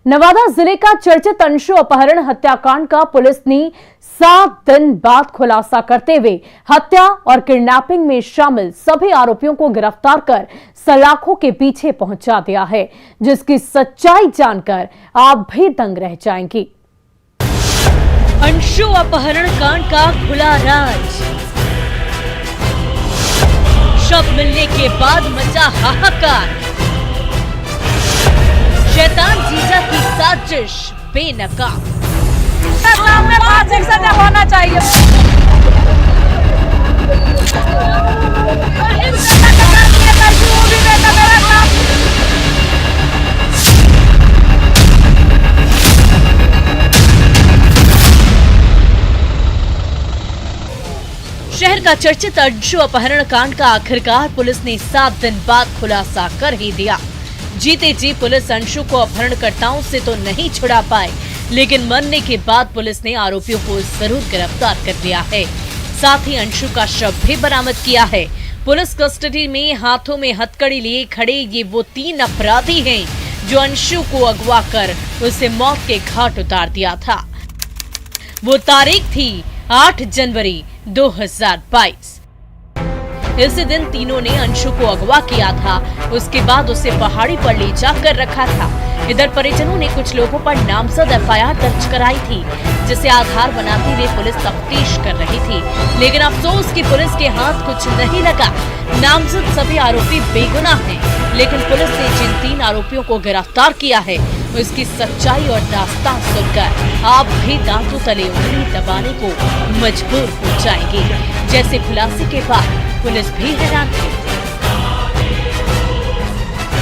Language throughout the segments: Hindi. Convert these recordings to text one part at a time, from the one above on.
नवादा जिले का चर्चित अंशु अपहरण हत्याकांड का पुलिस ने 7 दिन बाद खुलासा करते हुए हत्या और किडनैपिंग में शामिल सभी आरोपियों को गिरफ्तार कर सलाखों के पीछे पहुंचा दिया है, जिसकी सच्चाई जानकर आप भी दंग रह जाएंगी। अंशु अपहरण कांड का खुला राज। शव मिलने के बाद मचा हाहाकार। शैतान जीजा की साजिश बेनकाब। में 5 एक सजा होना चाहिए। शहर का चर्चित अंशु अपहरण कांड का आखिरकार पुलिस ने 7 दिन बाद खुलासा कर ही दिया। जीते जी पुलिस अंशु को अपहरणकर्ताओं से तो नहीं छुड़ा पाए, लेकिन मरने के बाद पुलिस ने आरोपियों को जरूर गिरफ्तार कर लिया है। साथ ही अंशु का शव भी बरामद किया है। पुलिस कस्टडी में हाथों में हथकड़ी लिए खड़े ये वो 3 अपराधी हैं जो अंशु को अगवा कर उसे मौत के घाट उतार दिया था। वो तारीख थी 8 जनवरी 2022। इसी दिन तीनों ने अंशु को अगवा किया था। उसके बाद उसे पहाड़ी पर ले जाकर रखा था। इधर परिजनों ने कुछ लोगों पर नामजद एफआईआर दर्ज कराई थी, जिसे आधार बनाते हुए पुलिस तफ्तीश कर रही थी, लेकिन अफसोस कि पुलिस के हाथ कुछ नहीं लगा। नामजद सभी आरोपी बेगुनाह हैं, लेकिन पुलिस ने जिन 3 आरोपियों को गिरफ्तार किया है उसकी सच्चाई और दास्तान सुनकर आप भी दांतों तले उंगली दबाने को मजबूर हो जाएंगे। जैसे खुलासे के बाद पुलिस भी हैरान थी।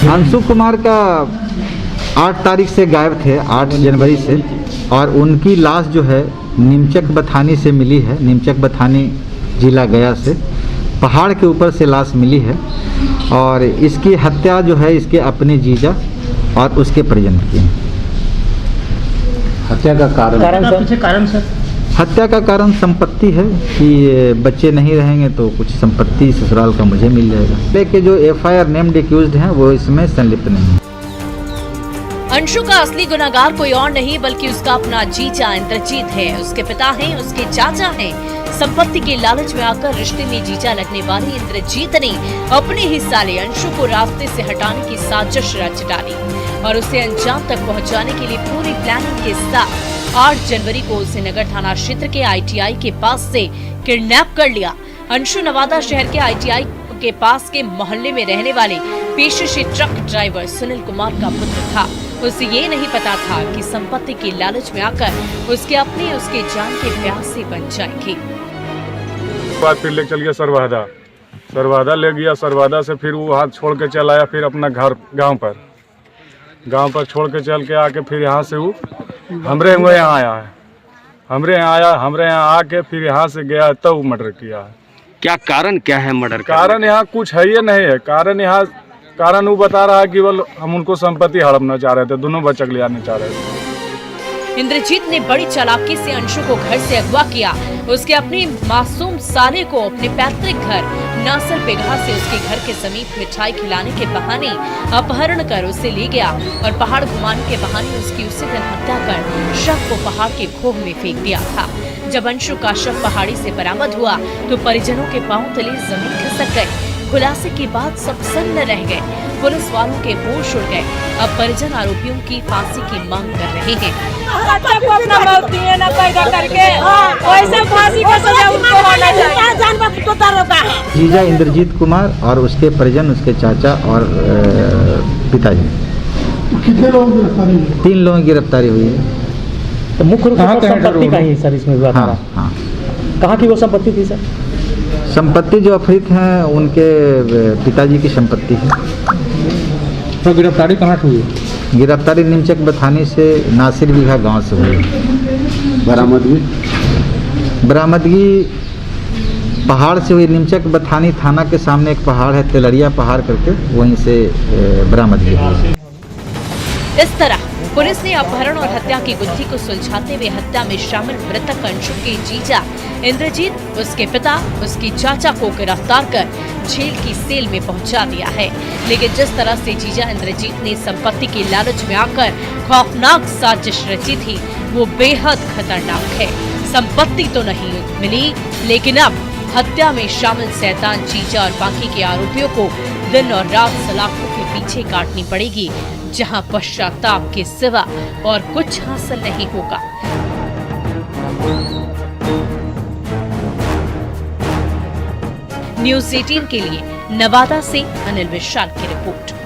अंशु कुमार का 8 तारीख से गायब थे, 8 जनवरी से, और उनकी लाश जो है नीमचक बथानी से मिली है। नीमचक बथानी जिला गया से पहाड़ के ऊपर से लाश मिली है, और इसकी हत्या जो है इसके अपने जीजा और उसके परिजन की। हत्या का कारण सर हत्या का कारण संपत्ति है कि बच्चे नहीं रहेंगे तो कुछ संपत्ति ससुराल का मुझे मिल जाएगा। लेकिन जो एफआईआर नेम्ड एक्यूज्ड हैं वो इसमें संलिप्त नहीं है। अंशु का असली गुनहगार कोई और नहीं बल्कि उसका अपना जीजा इंद्रजीत है। उसके पिता हैं, उसके चाचा हैं। संपत्ति के लालच में आकर रिश्ते में जीजा लगने वाले इंद्रजीत ने अपने ही साले अंशु को रास्ते से हटाने की साजिश रच डाली और उसे अंजाम तक पहुंचाने के लिए पूरी प्लानिंग के साथ 8 जनवरी को उसे नगर थाना क्षेत्र के आईटीआई के पास से किडनैप कर लिया। अंशु नवादा शहर के आईटीआई के पास के मोहल्ले में रहने वाले पेशे से ट्रक ड्राइवर सुनील कुमार का पुत्र था। उसे ये नहीं पता था कि संपत्ति के लालच में आकर उसके अपने उसके जान के प्यासे बन जाएंगे। बाद फिर ले चल गया सरवादा ले गया। सरवादा से फिर वो हाथ छोड़ के चल आया, फिर अपना घर गांव पर छोड़ के चल के आके फिर यहाँ से वो हमरे यहाँ आया है। हमरे यहाँ आके फिर यहाँ से गया तब तो मर्डर किया है। क्या कारण क्या है मर्डर का? कारण यहाँ कुछ है ये नहीं है। कारण वो बता रहा है कि वो हम उनको संपत्ति हड़पना चाह रहे थे, दोनों बच्चे ले आने चाह रहे थे। इंद्रजीत ने बड़ी चालाकी से अंशु को घर से अगवा किया। उसके अपने मासूम साले को अपने पैतृक घर नासर पेगहा से उसके घर के समीप मिठाई खिलाने के बहाने अपहरण कर उसे ले गया और पहाड़ घुमाने के बहाने उसकी उसी दिन हत्या कर शव को पहाड़ के खोह में फेंक दिया था। जब अंशु का शव पहाड़ी से बरामद हुआ तो परिजनों के पांव तले जमीन खिसक गई। खुलासे के बाद सब सन्न रह गए। पुलिस वालों के होश उड़ गए। अब परिजन आरोपियों की फांसी की मांग कर रहे हैं। बच्चे को अपना मौत दिए ना पैदा करके, वैसे फांसी का सजा उनको होना चाहिए। जानवर तो दरोगा है। जीजा इंद्रजीत कुमार और उसके परिजन, उसके चाचा और पिताजी। कितने लोगों की गिरफ्तारी हुई? 3 लोगों की गिरफ्तारी हुई है। तो मुख्य रूप से संपत्ति का ही सर इसमें बात। हाँ। कहाँ की वो संपत्ति थी सर? संपत्ति जो अपहृत हैं उनके पिताजी की संपत्ति है। तो गिरफ्तारी कहाँ हुई? गिरफ्तारी नीमचक बथानी से नासिर बीघा गांव से हुई। बरामदगी पहाड़ से हुई। नीमचक बथानी थाना के सामने एक पहाड़ है, तेलरिया पहाड़ करके, वहीं से बरामदगी हुई। इस तरह पुलिस ने अपहरण और हत्या की गुत्थी को सुलझाते हुए हत्या में शामिल मृतक अंशु के जीजा इंद्रजीत, उसके पिता, उसकी चाचा को गिरफ्तार कर जेल की सेल में पहुंचा दिया है। लेकिन जिस तरह से जीजा इंद्रजीत ने संपत्ति के लालच में आकर खौफनाक साजिश रची थी, वो बेहद खतरनाक है। संपत्ति तो नहीं मिली, लेकिन अब हत्या में शामिल शैतान जीजा और बाकी के आरोपियों को दिन और रात सलाखों के पीछे काटनी पड़ेगी, जहां पश्चाताप के सिवा और कुछ हासिल नहीं होगा। न्यूज़ 18 के लिए नवादा से अनिल विशाल की रिपोर्ट।